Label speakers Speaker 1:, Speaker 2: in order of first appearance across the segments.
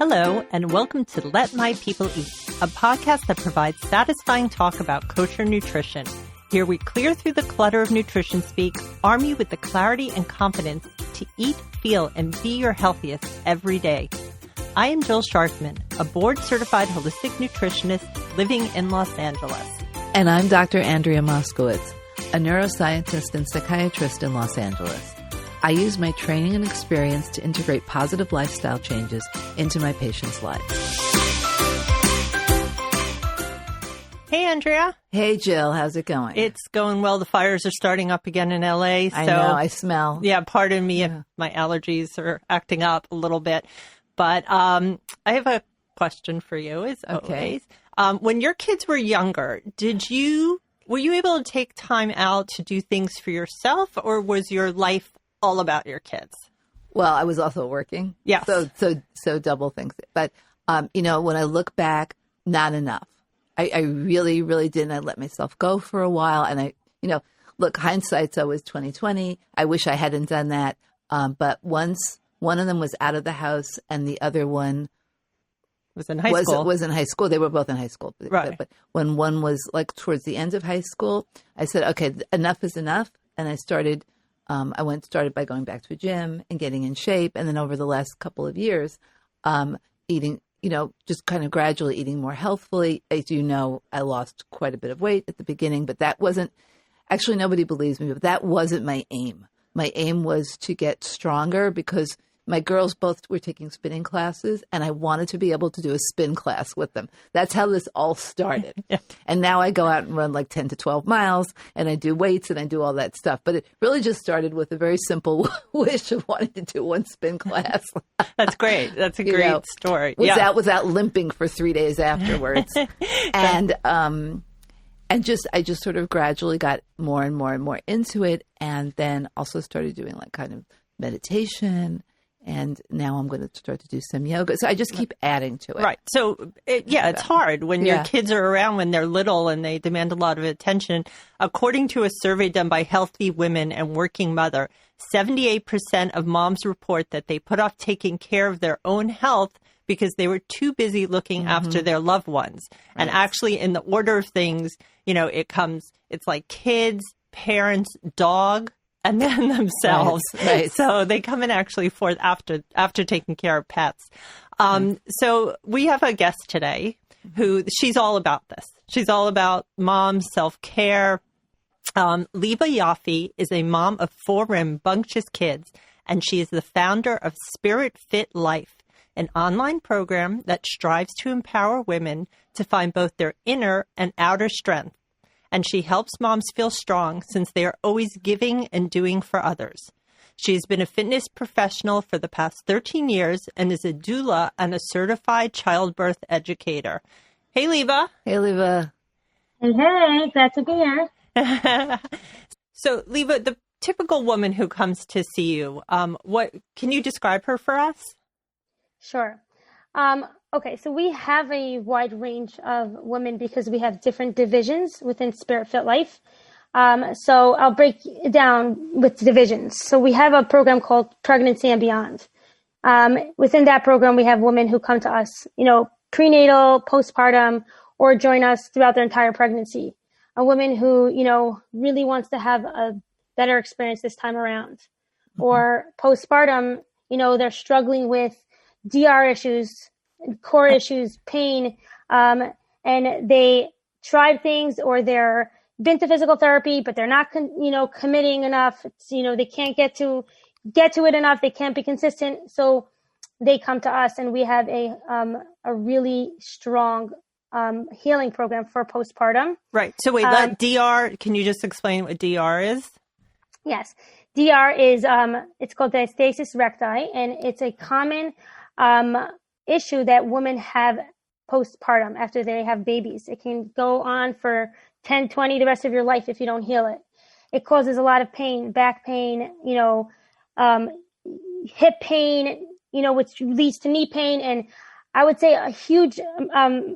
Speaker 1: Hello, and welcome to Let My People Eat, a podcast that provides satisfying talk about kosher nutrition. Here we clear through the clutter of nutrition speak, arm you with the clarity and confidence to eat, feel, and be your healthiest every day. I am Jill Sharfman, a board-certified holistic nutritionist living in Los Angeles.
Speaker 2: And I'm Dr. Andrea Moskowitz, a neuroscientist and psychiatrist in Los Angeles. I use my training and experience to integrate positive lifestyle changes into my patients' lives.
Speaker 1: Hey, Andrea.
Speaker 2: Hey, Jill. How's it going?
Speaker 1: It's going well. The fires are starting up again in LA. So,
Speaker 2: I know. I smell.
Speaker 1: Yeah, pardon me if my allergies are acting up a little bit. But I have a question for you, as always. When your kids were younger, were you able to take time out to do things for yourself, or was your life all about your kids?
Speaker 2: Well, I was also working.
Speaker 1: Yes.
Speaker 2: So double things. But, when I look back, not enough. I really, really didn't. I let myself go for a while. And look, hindsight's always 20/20. I wish I hadn't done that. But once one of them was out of the house and the other one
Speaker 1: was in high school.
Speaker 2: Was in high school. They were both in high school.
Speaker 1: Right.
Speaker 2: But when one was like towards the end of high school, I said, okay, enough is enough. And I started by going back to a gym and getting in shape. And then over the last couple of years, eating, just kind of gradually eating more healthfully. As you know, I lost quite a bit of weight at the beginning, but that wasn't, actually nobody believes me, but that wasn't my aim. My aim was to get stronger because my girls both were taking spinning classes and I wanted to be able to do a spin class with them. That's how this all started.
Speaker 1: Yeah.
Speaker 2: And now I go out and run like 10 to 12 miles and I do weights and I do all that stuff. But it really just started with a very simple wish of wanting to do one spin class.
Speaker 1: That's great. That's a great story.
Speaker 2: Without limping for 3 days afterwards. And I just sort of gradually got more and more and more into it. And then also started doing like kind of meditation. And now I'm going to start to do some yoga. So I just keep adding to it.
Speaker 1: Right. So, it's hard when your kids are around when they're little and they demand a lot of attention. According to a survey done by Healthy Women and Working Mother, 78% of moms report that they put off taking care of their own health because they were too busy looking after their loved ones. Right. And actually, in the order of things, it's like kids, parents, dog, and then themselves.
Speaker 2: Right.
Speaker 1: So they come in actually fourth after taking care of pets. So we have a guest today she's all about this. She's all about mom self-care. Liba Yoffe is a mom of 4 rambunctious kids, and she is the founder of Spirit Fit Life, an online program that strives to empower women to find both their inner and outer strength. And she helps moms feel strong since they are always giving and doing for others. She has been a fitness professional for the past 13 years and is a doula and a certified childbirth educator. Hey, Liba.
Speaker 2: Hey, Liba.
Speaker 3: Hey, glad to be here.
Speaker 1: So, Liba, the typical woman who comes to see you, what can you describe her for us?
Speaker 3: Sure. Okay, so we have a wide range of women because we have different divisions within Spirit Fit Life. So I'll break it down with divisions. So we have a program called Pregnancy and Beyond. Within that program, we have women who come to us, prenatal, postpartum, or join us throughout their entire pregnancy. A woman who, really wants to have a better experience this time around. Mm-hmm. Or postpartum, they're struggling with DR issues, core issues, pain, and they tried things or they're been to physical therapy, but they're not, committing enough. It's, they can't get to it enough. They can't be consistent. So they come to us and we have a really strong, healing program for postpartum.
Speaker 1: Right. So wait, that DR, can you just explain what DR is?
Speaker 3: Yes. DR is, it's called diastasis recti, and it's a common, issue that women have postpartum after they have babies. It can go on for 10, 20, the rest of your life if you don't heal it. It causes a lot of pain, back pain, hip pain, which leads to knee pain. And I would say a huge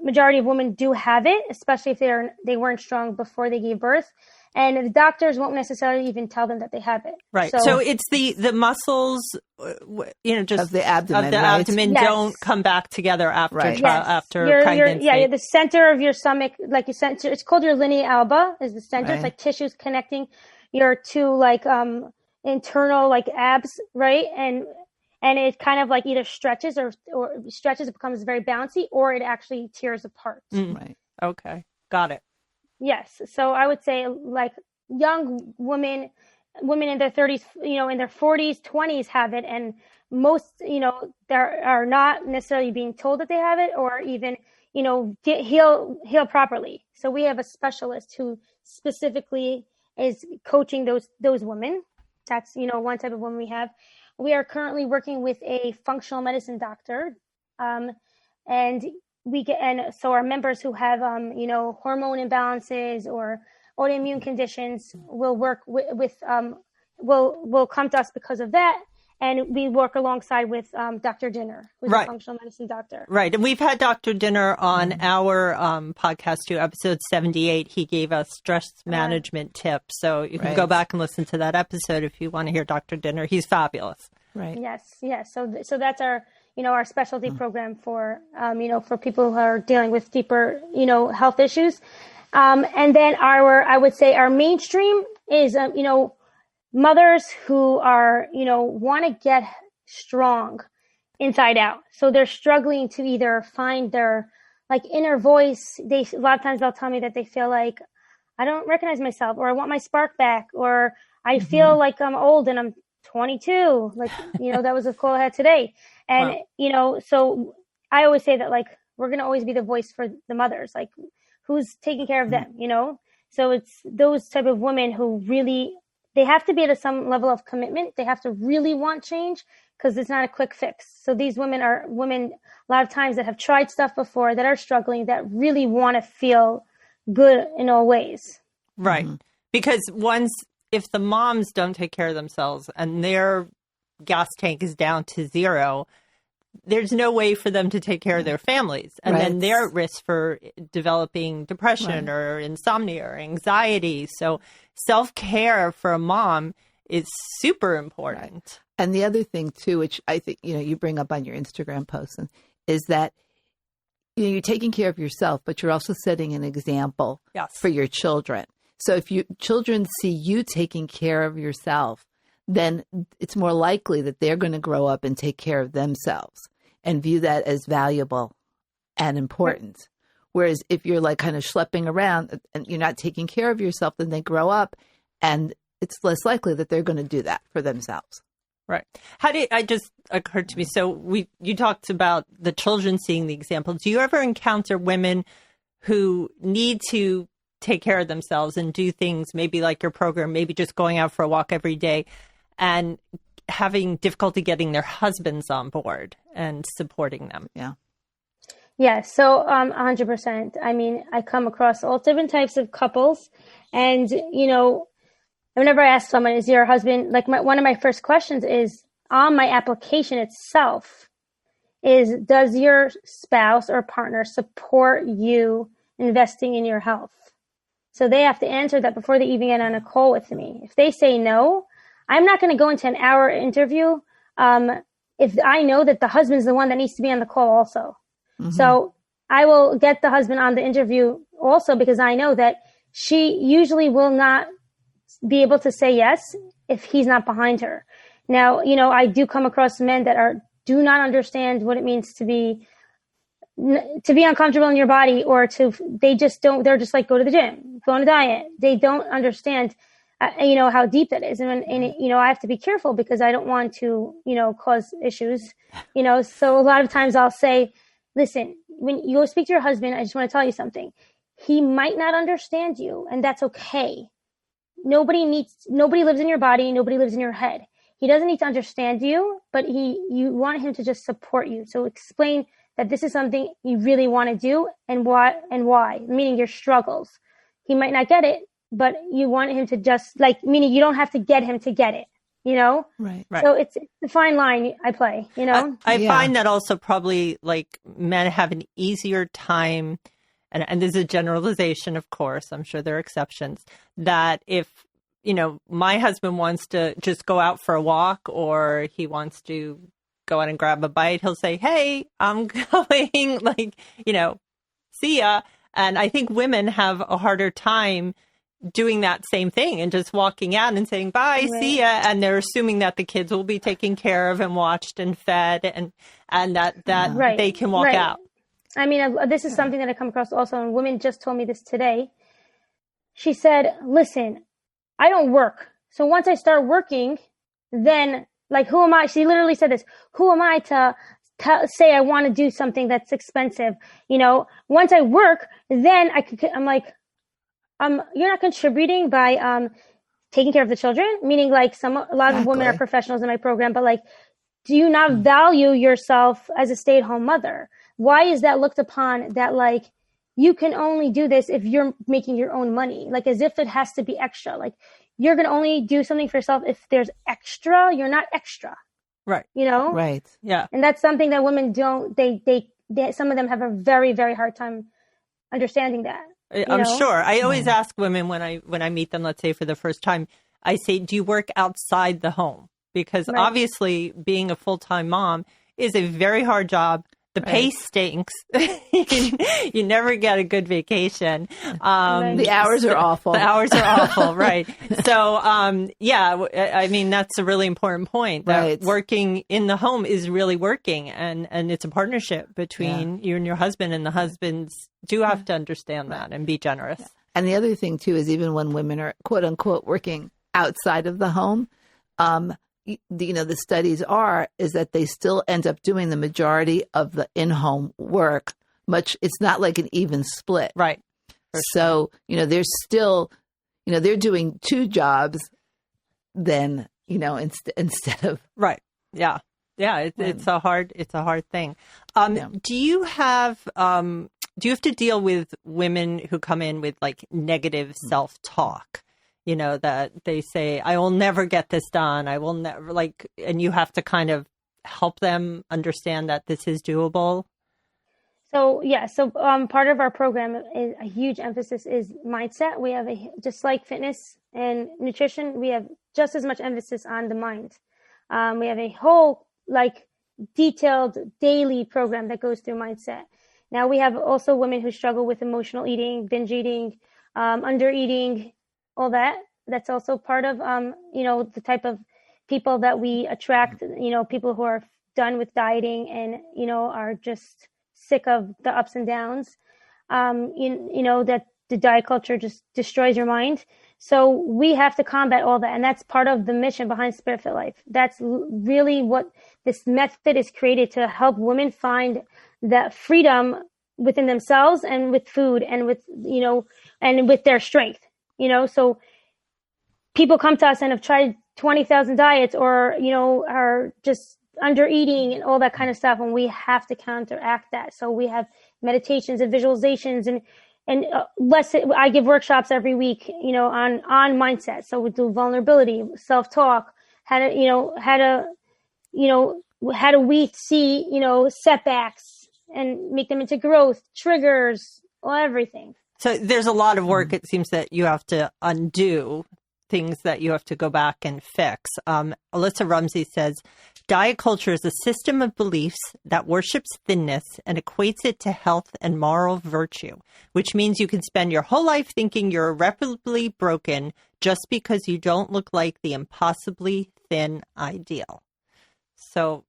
Speaker 3: majority of women do have it, especially if they weren't strong before they gave birth. And the doctors won't necessarily even tell them that they have it.
Speaker 1: Right. So it's the muscles, just
Speaker 2: of the abdomen,
Speaker 1: of the
Speaker 2: right?
Speaker 1: abdomen
Speaker 3: Yes.
Speaker 1: don't come back together after
Speaker 2: Right.
Speaker 1: after
Speaker 3: You're,
Speaker 1: pregnancy.
Speaker 3: you're the center of your stomach, like you said, it's called your linea alba is the center.
Speaker 2: Right.
Speaker 3: It's like tissues connecting your two like internal like abs, right? And it kind of like either stretches or stretches, it becomes very bouncy, or it actually tears apart.
Speaker 2: Right.
Speaker 1: Okay. Got it.
Speaker 3: Yes. So I would say like young women in their 30s, in their 40s, 20s have it. And most, they are not necessarily being told that they have it or even, heal properly. So we have a specialist who specifically is coaching those women. That's, one type of woman we have. We are currently working with a functional medicine doctor. So our members who have, hormone imbalances or autoimmune conditions will work will come to us because of that. And we work alongside with Dr. Dinner, who's a functional medicine doctor.
Speaker 1: Right. And we've had Dr. Dinner on our podcast too, episode 78. He gave us stress management tips. So you can go back and listen to that episode if you want to hear Dr. Dinner. He's fabulous.
Speaker 3: Right. Yes. So that's our our specialty program for for people who are dealing with deeper health issues. And then I would say our mainstream is mothers who are want to get strong inside out. So they're struggling to either find their like inner voice. A lot of times they'll tell me that they feel like I don't recognize myself, or I want my spark back, or I feel like I'm old and I'm 22. Like, that was a call I had today. And, so I always say that, like, we're going to always be the voice for the mothers, like who's taking care of them, So it's those type of women who really, they have to be at some level of commitment. They have to really want change because it's not a quick fix. So these women are women a lot of times that have tried stuff before, that are struggling, that really want to feel good in all ways.
Speaker 1: Right. Because if the moms don't take care of themselves and their gas tank is down to zero, there's no way for them to take care of their families. And then they're at risk for developing depression or insomnia or anxiety. So self-care for a mom is super important.
Speaker 2: Right. And the other thing too, which I think, you bring up on your Instagram posts, is that you're taking care of yourself, but you're also setting an example for your children. So if children see you taking care of yourself, then it's more likely that they're going to grow up and take care of themselves and view that as valuable and important. Right. Whereas if you're like kind of schlepping around and you're not taking care of yourself, then they grow up and it's less likely that they're going to do that for themselves.
Speaker 1: Right. I just occurred to me. So you talked about the children seeing the example. Do you ever encounter women who need to take care of themselves and do things maybe like your program, maybe just going out for a walk every day and having difficulty getting their husbands on board and supporting them?
Speaker 3: Yeah. So 100%. I mean, I come across all different types of couples, and whenever I ask someone, is your husband, like one of my first questions is on my application itself is, does your spouse or partner support you investing in your health? So they have to answer that before they even get on a call with me. If they say no, I'm not going to go into an hour interview if I know that the husband's the one that needs to be on the call also. So I will get the husband on the interview also because I know that she usually will not be able to say yes if he's not behind her. Now, I do come across men that do not understand what it means to be uncomfortable in your body, or they just don't, they're just like, go to the gym, go on a diet. They don't understand, how deep that is. And I have to be careful because I don't want to, cause issues, so a lot of times I'll say, listen, when you go speak to your husband, I just want to tell you something. He might not understand you, and that's okay. Nobody lives in your body. Nobody lives in your head. He doesn't need to understand you, but you want him to just support you. So explain that this is something you really want to do and why, meaning your struggles. He might not get it, but you want him to just meaning you don't have to get him to get it,
Speaker 2: Right.
Speaker 3: So it's the fine line I play,
Speaker 1: I find that also probably like men have an easier time and this is a generalization, of course, I'm sure there are exceptions, that if, my husband wants to just go out for a walk or he wants to go out and grab a bite, he'll say, hey, I'm going, see ya. And I think women have a harder time doing that same thing and just walking out and saying, bye, see ya. And they're assuming that the kids will be taken care of and watched and fed and that they can walk out.
Speaker 3: I mean, this is something that I come across also, and women just told me this today. She said, listen, I don't work. So once I start working, then who am I? She literally said this, who am I to say I want to do something that's expensive? Once I work, then I'm like, you're not contributing by taking care of the children, meaning a lot of women are professionals in my program, but do you not value yourself as a stay-at-home mother? Why is that looked upon that you can only do this if you're making your own money, as if it has to be extra? You're going to only do something for yourself if there's extra. You're not extra.
Speaker 1: Right.
Speaker 2: Right.
Speaker 1: Yeah.
Speaker 3: And that's something that women don't, they some of them have a very, very hard time understanding that.
Speaker 1: I'm sure. I always ask women when I meet them, let's say for the first time, I say, do you work outside the home? Because obviously being a full-time mom is a very hard job. The pay stinks. You never get a good vacation.
Speaker 2: The hours are awful.
Speaker 1: The hours are awful, right. So, I mean, that's a really important point, that working in the home is really working. And it's a partnership between you and your husband, and the husbands do have to understand that and be generous.
Speaker 2: And the other thing, too, is even when women are, quote unquote, working outside of the home, the studies is that they still end up doing the majority of the in-home work. It's not like an even split.
Speaker 1: Right.
Speaker 2: So, they're still, they're doing two jobs then, instead of.
Speaker 1: Right. Yeah. Yeah. It's a hard thing. Do you have to deal with women who come in with negative self-talk? That they say, I will never get this done. I will never and you have to kind of help them understand that this is doable.
Speaker 3: So, part of our program is a huge emphasis is mindset. We have just like fitness and nutrition, we have just as much emphasis on the mind. We have a whole detailed daily program that goes through mindset. Now we have also women who struggle with emotional eating, binge eating, under eating, all that. That's also part of, the type of people that we attract, people who are done with dieting and, are just sick of the ups and downs, that the diet culture just destroys your mind. So we have to combat all that. And that's part of the mission behind Spirit Fit Life. That's really what this method is created to help women find that freedom within themselves and with food and with, and with their strength. So people come to us and have tried 20,000 diets or, are just under eating and all that kind of stuff. And we have to counteract that. So we have meditations and visualizations and I give workshops every week, on mindset. So we do vulnerability, self-talk, how do we see, setbacks and make them into growth, triggers, everything.
Speaker 1: So there's a lot of work, it seems, that you have to undo, things that you have to go back and fix. Alyssa Rumsey says, diet culture is a system of beliefs that worships thinness and equates it to health and moral virtue, which means you can spend your whole life thinking you're irreparably broken just because you don't look like the impossibly thin ideal. So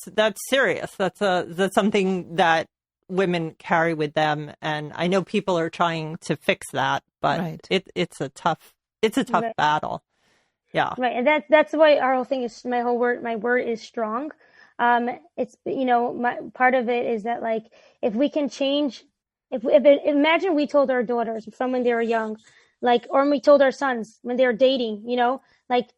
Speaker 1: that's serious. That's something that women carry with them, and I know people are trying to fix that, but it's a tough battle. Yeah, right.
Speaker 3: And that's why our whole thing is my word is strong. It's part of it is that if we can change, imagine we told our daughters from when they were young, or when we told our sons when they were dating, do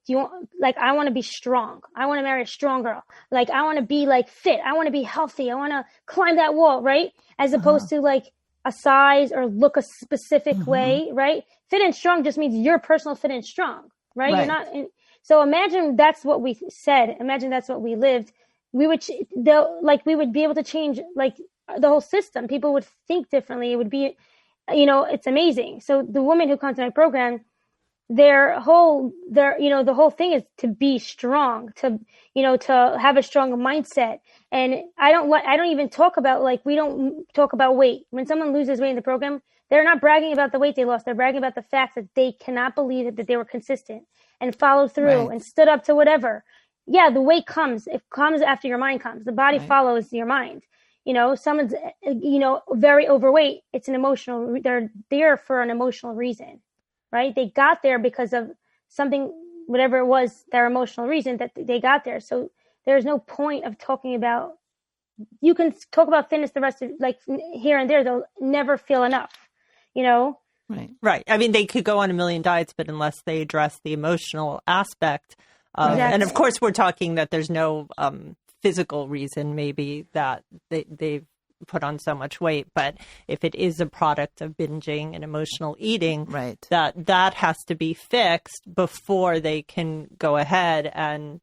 Speaker 3: you want, I want to be strong. I want to marry a strong girl. I want to be fit. I want to be healthy. I want to climb that wall, right? As opposed to a size or look a specific way, right? Fit and strong just means you're personal fit and strong, right? You're not. So imagine that's what we said. Imagine that's what we lived. We would, we would be able to change the whole system. People would think differently. It would be, it's amazing. So the women who come to my program, the whole thing is to be strong, to have a strong mindset. And I don't even talk about, we don't talk about weight. When someone loses weight in the program, they're not bragging about the weight they lost. They're bragging about the fact that they cannot believe that they were consistent and followed through and stood up to whatever. Yeah, the weight comes. It comes after your mind comes. The body follows your mind. Someone's, very overweight. It's an emotional, they're there for an emotional reason, right? They got there because of something, whatever it was, their emotional reason that they got there. So there's no point of talking about, you can talk about fitness the rest of, here and there, they'll never feel enough,
Speaker 1: Right. I mean, they could go on a million diets, but unless they address the emotional aspect, and of course, we're talking that there's no physical reason maybe that they've put on so much weight, but if it is a product of binging and emotional eating, that has to be fixed before they can go ahead and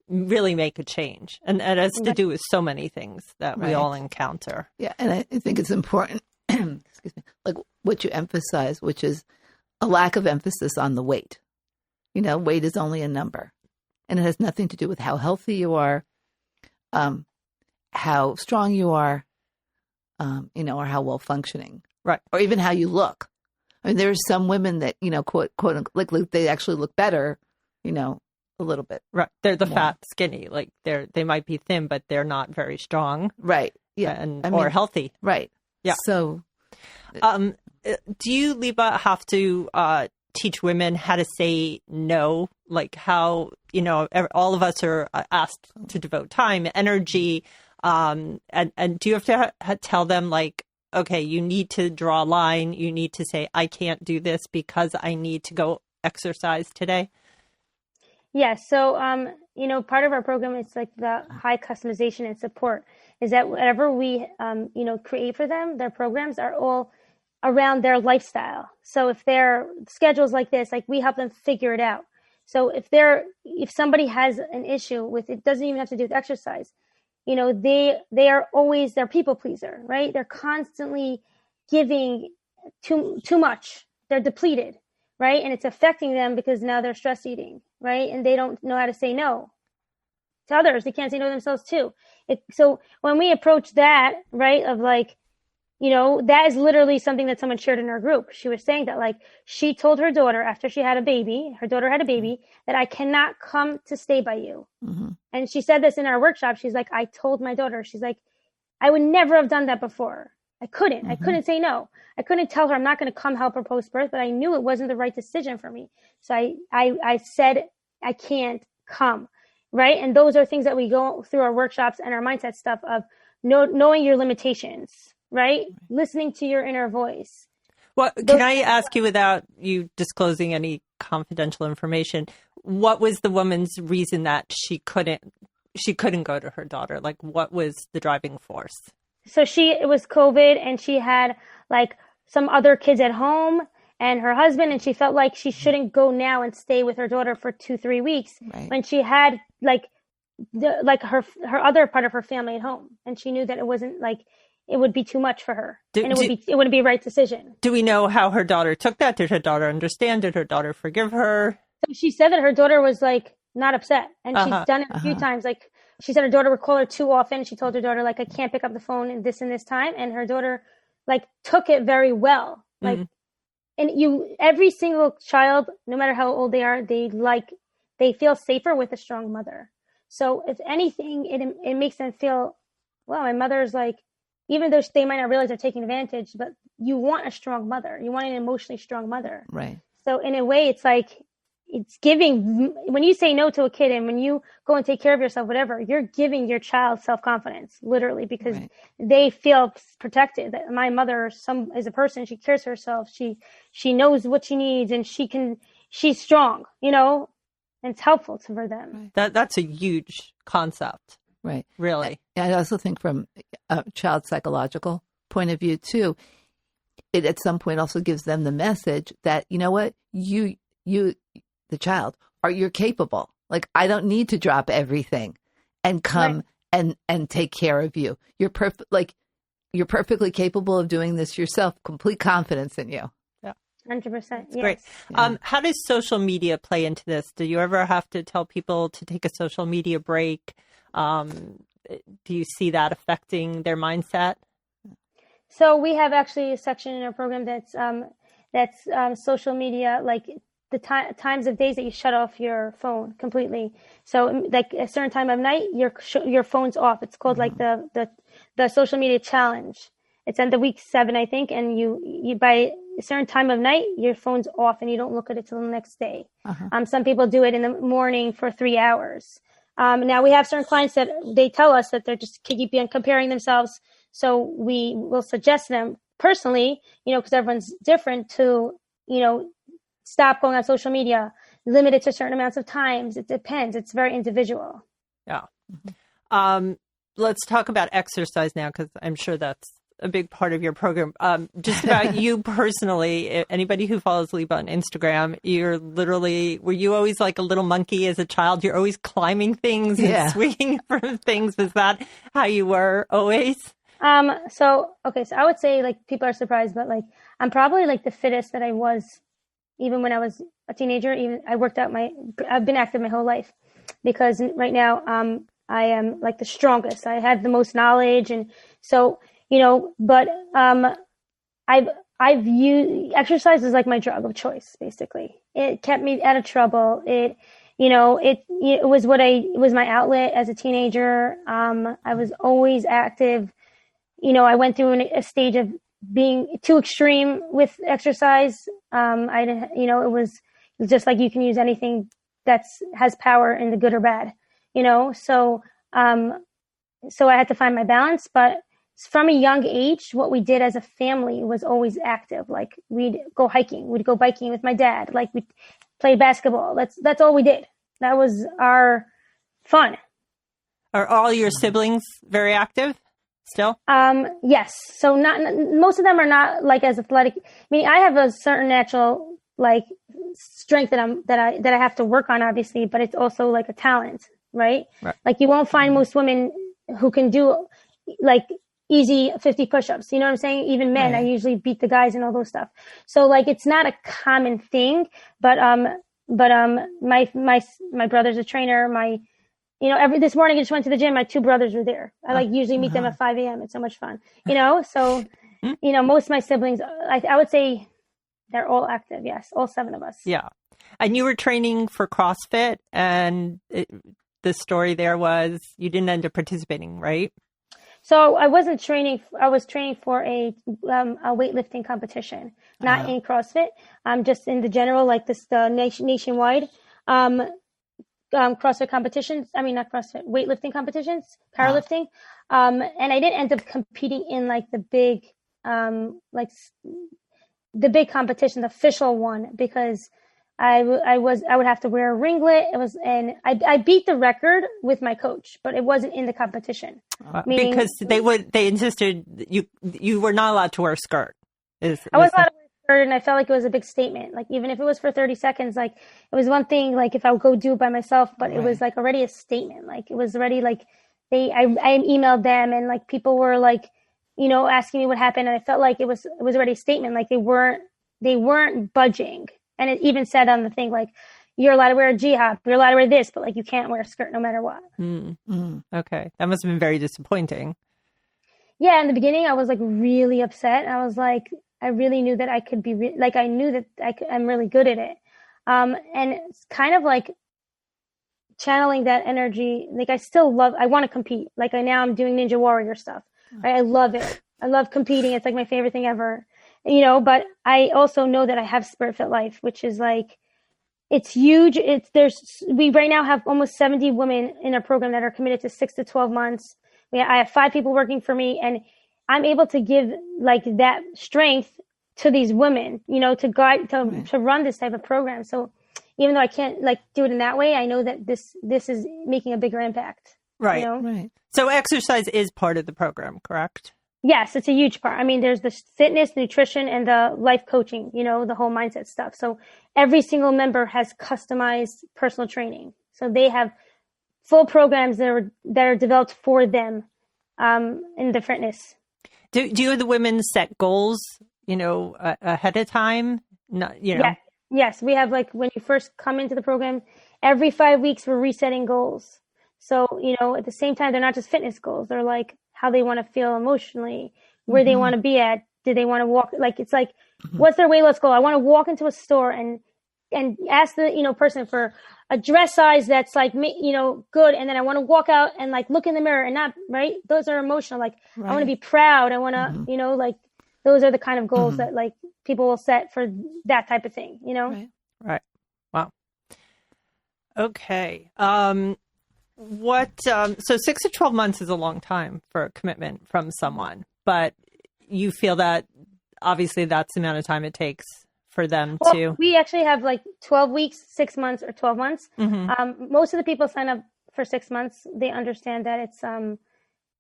Speaker 1: really make a change. And it has to do with so many things that we all encounter.
Speaker 2: Yeah, and I think it's important, excuse me, like what you emphasize, which is a lack of emphasis on the weight. Weight is only a number, and it has nothing to do with how healthy you are, how strong you are, or how well functioning,
Speaker 1: right?
Speaker 2: Or even how you look. I mean, there are some women that quote unquote, they actually look better, a little bit.
Speaker 1: Right. They're the fat, skinny. They might be thin, but they're not very strong.
Speaker 2: Right. Yeah.
Speaker 1: Or healthy.
Speaker 2: Right.
Speaker 1: Yeah.
Speaker 2: So,
Speaker 1: do you, Liba, have to teach women how to say no? Like how, all of us are asked to devote time, energy, and do you have to tell them okay, you need to draw a line. You need to say, I can't do this because I need to go exercise today.
Speaker 3: Yeah. So, part of our program is the high customization and support is that whatever we, create for them, their programs are all around their lifestyle. So if their schedule's like this, we help them figure it out. So if somebody has an issue with it, doesn't even have to do with exercise. They are always their people pleaser, right? They're constantly giving too much. They're depleted, right? And it's affecting them because now they're stress eating, right? And they don't know how to say no to others. They can't say no to themselves too. So when we approach that, right, of that is literally something that someone shared in our group. She was saying that she told her daughter after she had a baby, that I cannot come to stay by you. Mm-hmm. And she said this in our workshop. She's like, I told my daughter, she's like, I would never have done that before. I couldn't. Mm-hmm. I couldn't say no. I couldn't tell her I'm not going to come help her post-birth, but I knew it wasn't the right decision for me. So I said, I can't come. Right. And those are things that we go through our workshops and our mindset stuff of knowing your limitations. Right? Listening to your inner voice.
Speaker 1: Well, can I ask you, without you disclosing any confidential information, what was the woman's reason that she couldn't go to her daughter? What was the driving force?
Speaker 3: So it was COVID and she had some other kids at home and her husband, and she felt like she shouldn't go now and stay with her daughter for 2-3 weeks when she had her other part of her family at home. And she knew that it wasn't it would be too much for her, and it wouldn't be a right decision. Do
Speaker 1: we know how her daughter took that? Did her daughter understand? Did her daughter forgive her?
Speaker 3: So she said that her daughter was not upset, and she's done it a few times. She said her daughter would call her too often. She told her daughter I can't pick up the phone in this and this time, and her daughter took it very well. And every single child, no matter how old they are, they feel safer with a strong mother. So if anything, it makes them feel, well, my mother's even though they might not realize they're taking advantage, but you want a strong mother. You want an emotionally strong mother.
Speaker 2: Right.
Speaker 3: So in a way, it's giving, when you say no to a kid and when you go and take care of yourself, whatever, you're giving your child self-confidence, literally, because they feel protected. That my mother is a person, she cares for herself. She knows what she needs and she's strong, and it's helpful for them.
Speaker 1: Right. That's a huge concept.
Speaker 2: Right.
Speaker 1: Really.
Speaker 2: I also think from a child psychological point of view, too, it at some point also gives them the message that, you know what, you, the child, you're capable. I don't need to drop everything and come and take care of you. You're perfect. you're perfectly capable of doing this yourself. Complete confidence in you.
Speaker 3: 100%. Yes.
Speaker 1: Great. How does social media play into this? Do you ever have to tell people to take a social media break? Do you see that affecting their mindset?
Speaker 3: So we have actually a section in our program that's social media, like the times of days that you shut off your phone completely. So like a certain time of night, your phone's off. It's called like the social media challenge. It's on the week 7, I think, and you by a certain time of night, your phone's off and you don't look at it till the next day. Some people do it in the morning for 3 hours. Now we have certain clients that they tell us that they're just keep on comparing themselves. So we will suggest them personally, because everyone's different, to, stop going on social media, limit it to certain amounts of times. It depends. It's very individual.
Speaker 1: Yeah. Let's talk about exercise now, because I'm sure that's a big part of your program. Just about you personally, anybody who follows Liba on Instagram, were you always like a little monkey as a child? You're always climbing things and swinging from things. Is that how you were always?
Speaker 3: So I would say, like, people are surprised, but like, I'm probably like the fittest that I was, even when I was a teenager. Even I've been active my whole life, because right now, I am like the strongest. I had the most knowledge. And so, but, I've used exercise as like my drug of choice, basically. It kept me out of trouble. It was my outlet as a teenager. I was always active. I went through a stage of being too extreme with exercise. It was just like, you can use anything has power in the good or bad, so I had to find my balance. But from a young age, what we did as a family was always active. Like, we'd go hiking, we'd go biking with my dad. Like, we played basketball. That's all we did. That was our fun.
Speaker 1: Are all your siblings very active still?
Speaker 3: Yes. So most of them are not like as athletic. I mean, I have a certain natural like strength that I have to work on, obviously, but it's also like a talent, right? Like, you won't find most women who can do like easy 50 push-ups. You know what I'm saying? Even men, I usually beat the guys and all those stuff. So like, it's not a common thing, but my brother's a trainer. This morning I just went to the gym. My 2 brothers were there. I usually meet them at 5 a.m. It's so much fun, so, most of my siblings, I would say they're all active. Yes. All 7 of us. Yeah.
Speaker 1: And you were training for CrossFit, and the story there was you didn't end up participating, right?
Speaker 3: So I wasn't training. I was training for a weightlifting competition, not in CrossFit. Just in the general, like the nationwide CrossFit competitions. I mean, not CrossFit, weightlifting competitions, powerlifting. And I didn't end up competing in like the big, the big competition, the official one, because I would have to wear a ringlet. And I beat the record with my coach, but it wasn't in the competition.
Speaker 1: Because they insisted you were not allowed to wear a skirt.
Speaker 3: I was allowed to wear a skirt, and I felt like it was a big statement. Like, even if it was for 30 seconds, like, it was one thing, like, if I would go do it by myself, but it was like already a statement. Like, it was already like I emailed them, and like people were like, asking me what happened, and I felt like it was already a statement. Like, they weren't budging. And it even said on the thing, like, you're allowed to wear a G-hop, you're allowed to wear this, but like, you can't wear a skirt no matter what.
Speaker 1: Okay. That must have been very disappointing.
Speaker 3: Yeah. In the beginning, I was like really upset. I was like, I really knew that I could be, I knew that I'm really good at it. And it's kind of like channeling that energy. Like, I want to compete. Like, I'm doing Ninja Warrior stuff. Right? I love it. I love competing. It's like my favorite thing ever. But I also know that I have Spirit Fit Life, which is like, it's huge. We right now have almost 70 women in our program that are committed to 6 to 12 months. I have 5 people working for me, and I'm able to give like that strength to these women, to guide, to run this type of program. So even though I can't like do it in that way, I know that this is making a bigger impact.
Speaker 1: Right. Right. So exercise is part of the program, correct?
Speaker 3: Yes, it's a huge part. I mean, there's the fitness, nutrition, and the life coaching, the whole mindset stuff. So every single member has customized personal training. So they have full programs that are developed for them in the fitness.
Speaker 1: Do you the women set goals, ahead of time? Not,
Speaker 3: Yeah. Yes, we have, like, when you first come into the program, every 5 weeks we're resetting goals. So, at the same time, they're not just fitness goals. They're like how they want to feel emotionally, where they want to be at. Do they want to walk? Like, it's like, what's their weight loss goal? I want to walk into a store and ask the, person for a dress size that's like, good. And then I want to walk out and like look in the mirror and not, right? Those are emotional. Like, I want to be proud. I want to, like, those are the kind of goals that like people will set for that type of thing,
Speaker 1: Right. Wow. Okay. So 6 to 12 months is a long time for a commitment from someone, but you feel that obviously that's the amount of time it takes for them to.
Speaker 3: We actually have like 12 weeks, 6 months, or 12 months. Most of the people sign up for 6 months. They understand that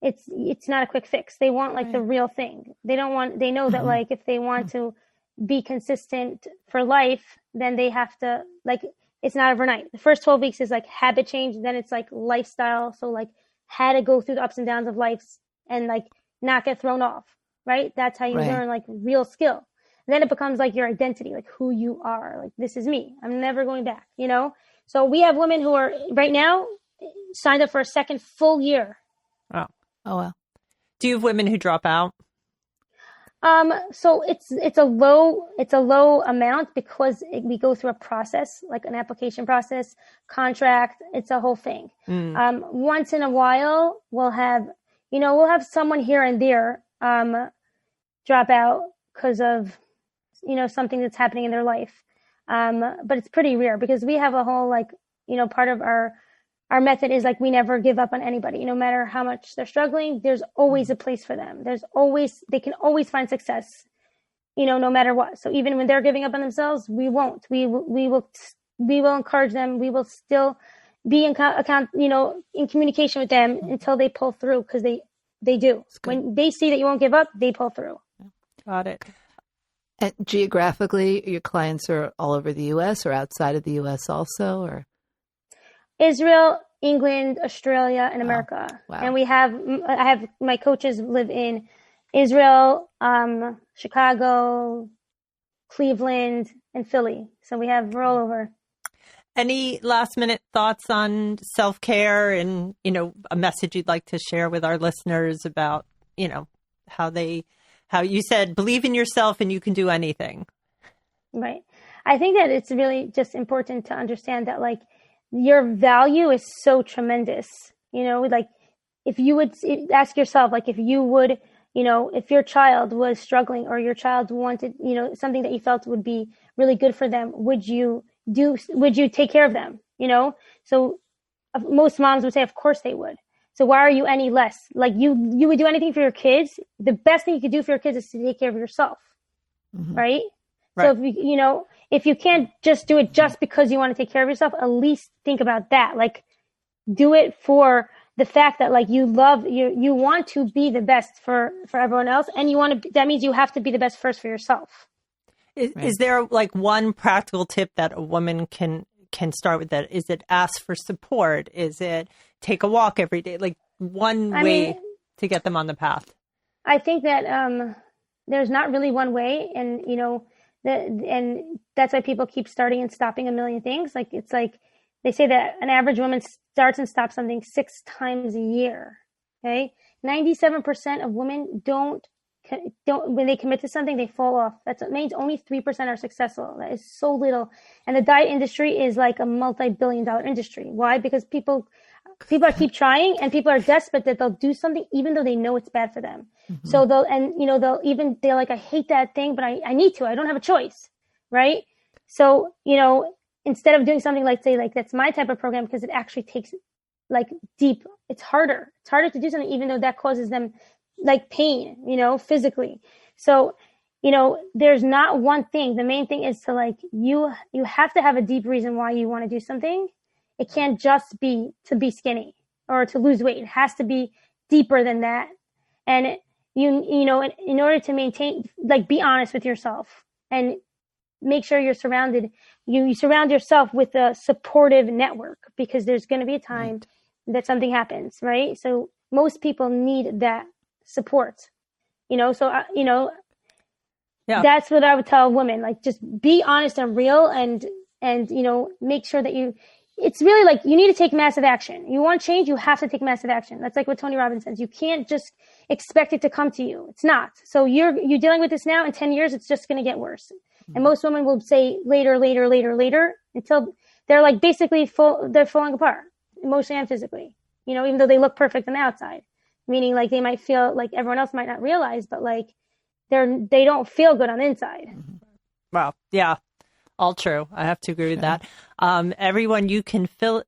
Speaker 3: it's not a quick fix. They want like the real thing. They know that like if they want to be consistent for life, then they have to, like, it's not overnight. The first 12 weeks is like habit change. Then it's like lifestyle. So like how to go through the ups and downs of life and like not get thrown off, right? That's how you learn like real skill. And then it becomes like your identity, like who you are. Like, this is me. I'm never going back, So we have women who are right now signed up for a second full year.
Speaker 1: Wow.
Speaker 2: Oh, wow.
Speaker 1: Do you have women who drop out?
Speaker 3: So it's a low amount because we go through a process, like an application process, contract. It's a whole thing. Once in a while, we'll have someone here and there, drop out because of, something that's happening in their life. But it's pretty rare because we have a whole, like, part of our method is like, we never give up on anybody, no matter how much they're struggling. There's always a place for them. They can always find success, no matter what. So even when they're giving up on themselves, we won't. We will encourage them. We will still be in communication with them until they pull through, because they do. When they see that you won't give up, they pull through.
Speaker 1: Got it.
Speaker 2: And geographically, your clients are all over the U.S. or outside of the U.S. also, or?
Speaker 3: Israel, England, Australia, and America.
Speaker 2: Wow.
Speaker 3: And I have my coaches live in Israel, Chicago, Cleveland, and Philly. So we're all over.
Speaker 1: Any last minute thoughts on self-care and, a message you'd like to share with our listeners about, how you said, believe in yourself and you can do anything. Right.
Speaker 3: I think that it's really just important to understand that, like, your value is so tremendous, like, if you would ask yourself, like, if you would, if your child was struggling or your child wanted, something that you felt would be really good for them, would you take care of them? So most moms would say, of course they would. So why are you any less? Like, you would do anything for your kids. The best thing you could do for your kids is to take care of yourself. Right? So if you can't just do it just because you want to take care of yourself, at least think about that. Like, do it for the fact that, like, you want to be the best for everyone else. And that means you have to be the best first for yourself.
Speaker 1: Is there like one practical tip that a woman can start with that? Is it ask for support? Is it take a walk every day? Like, one way to get them on the path?
Speaker 3: I think that, there's not really one way. And, and that's why people keep starting and stopping a million things. Like, it's like they say that an average woman starts and stops something 6 times a year. Okay. 97% of women don't, when they commit to something, they fall off. That means only 3% are successful. That is so little. And the diet industry is like a multi-billion-dollar industry. Why? Because people keep trying, and people are desperate that they'll do something even though they know it's bad for them. So they're like, I hate that thing, but I need to. I don't have a choice, right? So, instead of doing something like, say, like, that's my type of program, because it actually takes, like, deep. It's harder. It's harder to do something even though that causes them, like, pain, physically. So, there's not one thing. The main thing is to, like, you have to have a deep reason why you want to do something. It can't just be to be skinny or to lose weight. It has to be deeper than that. And in order to maintain, like, be honest with yourself and make sure you surround yourself with a supportive network, because there's going to be a time that something happens, right? So most people need that support, So,
Speaker 1: Yeah.
Speaker 3: that's what I would tell women. Like, just be honest and real and, make sure that it's really like you need to take massive action. You want change, you have to take massive action. That's like what Tony Robbins says. You can't just expect it to come to you. It's not. So you're dealing with this now. In 10 years, it's just going to get worse. Mm-hmm. And most women will say later, until they're like basically they're falling apart emotionally and physically, even though they look perfect on the outside, meaning like they might feel like everyone else might not realize, but like they don't feel good on the inside.
Speaker 1: Wow. Yeah. All true. I have to agree with that. Everyone, you can follow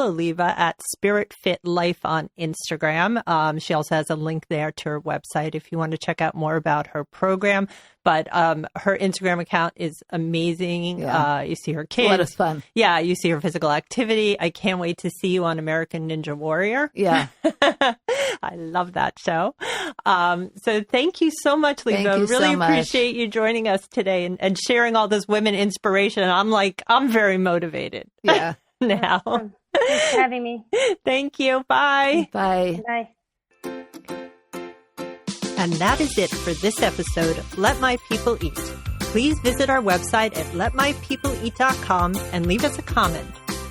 Speaker 1: Liba at Spirit Fit Life on Instagram. She also has a link there to her website if you want to check out more about her program. But her Instagram account is amazing.
Speaker 2: Yeah.
Speaker 1: You see her kids.
Speaker 2: A lot of fun.
Speaker 1: Yeah, you see her physical activity. I can't wait to see you on American Ninja Warrior.
Speaker 2: Yeah.
Speaker 1: I love that show. So thank you so much, Liba.
Speaker 2: Thank you
Speaker 1: really
Speaker 2: so much.
Speaker 1: appreciate you joining us today and sharing all this women inspiration. I'm very motivated.
Speaker 2: Yeah.
Speaker 3: Now. Thanks for having me.
Speaker 1: Thank you. Bye.
Speaker 2: Bye.
Speaker 3: Bye.
Speaker 1: And that is it for this episode of Let My People Eat. Please visit our website at letmypeopleeat.com and leave us a comment.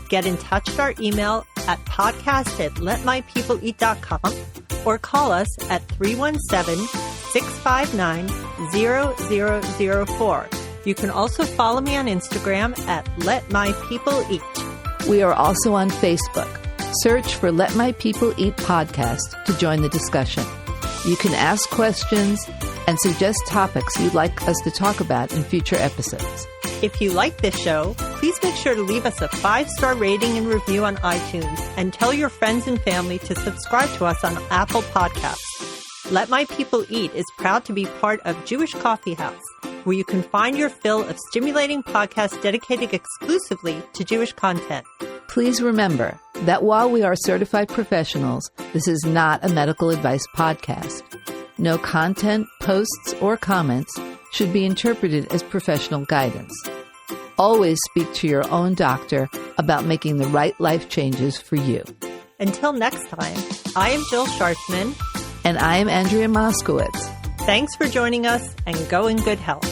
Speaker 1: Get in touch at our email at podcast@letmypeopleeat.com or call us at 317-659-0004. You can also follow me on Instagram at Let My People Eat.
Speaker 2: We are also on Facebook. Search for Let My People Eat podcast to join the discussion. You can ask questions and suggest topics you'd like us to talk about in future episodes.
Speaker 1: If you like this show, please make sure to leave us a 5-star rating and review on iTunes and tell your friends and family to subscribe to us on Apple Podcasts. Let My People Eat is proud to be part of Jewish Coffee House, where you can find your fill of stimulating podcasts dedicated exclusively to Jewish content.
Speaker 2: Please remember that while we are certified professionals, this is not a medical advice podcast. No content, posts, or comments should be interpreted as professional guidance. Always speak to your own doctor about making the right life changes for you.
Speaker 1: Until next time, I am Jill Scharfman.
Speaker 2: And I am Andrea Moskowitz.
Speaker 1: Thanks for joining us, and go in good health.